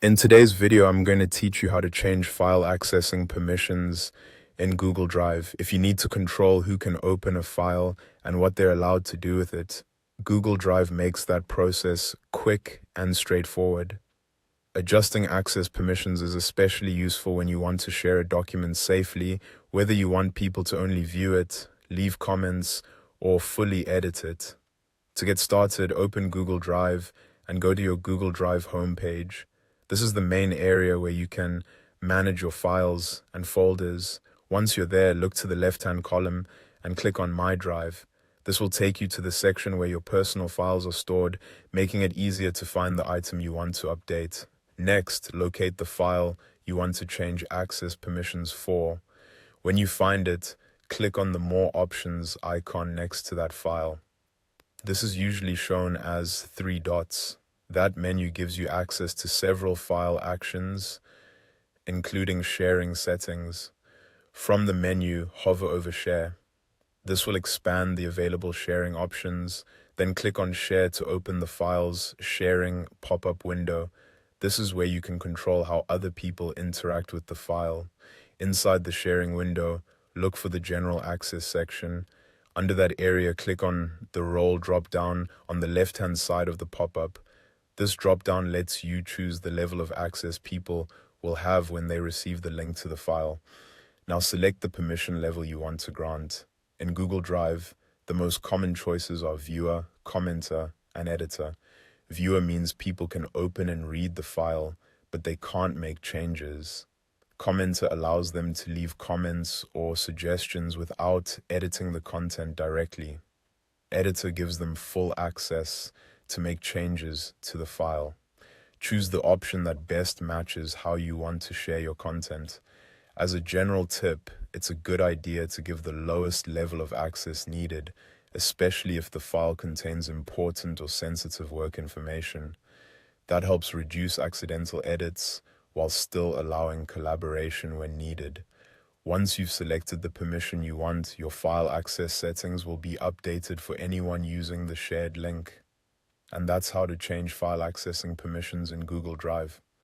In today's video, I'm going to teach you how to change file accessing permissions in Google Drive. If you need to control who can open a file and what they're allowed to do with it, Google Drive makes that process quick and straightforward. Adjusting access permissions is especially useful when you want to share a document safely, whether you want people to only view it, leave comments, or fully edit it. To get started, open Google Drive and go to your Google Drive homepage. This is the main area where you can manage your files and folders. Once you're there, look to the left-hand column and click on My Drive. This will take you to the section where your personal files are stored, making it easier to find the item you want to update. Next, locate the file you want to change access permissions for. When you find it, click on the More Options icon next to that file. This is usually shown as 3 dots. That menu gives you access to several file actions, including sharing settings. From the menu, hover over Share. This will expand the available sharing options. Then click on Share to open the file's sharing pop-up window. This is where you can control how other people interact with the file. Inside the sharing window, look for the General Access section. Under that area, click on the Role drop-down on the left-hand side of the pop-up. This drop-down lets you choose the level of access people will have when they receive the link to the file. Now select the permission level you want to grant. In Google Drive, the most common choices are Viewer, Commenter, and Editor. Viewer means people can open and read the file, but they can't make changes. Commenter allows them to leave comments or suggestions without editing the content directly. Editor gives them full access to make changes to the file. Choose the option that best matches how you want to share your content. As a general tip, it's a good idea to give the lowest level of access needed, especially if the file contains important or sensitive work information. That helps reduce accidental edits while still allowing collaboration when needed. Once you've selected the permission you want, your file access settings will be updated for anyone using the shared link. And that's how to change file accessing permissions in Google Drive.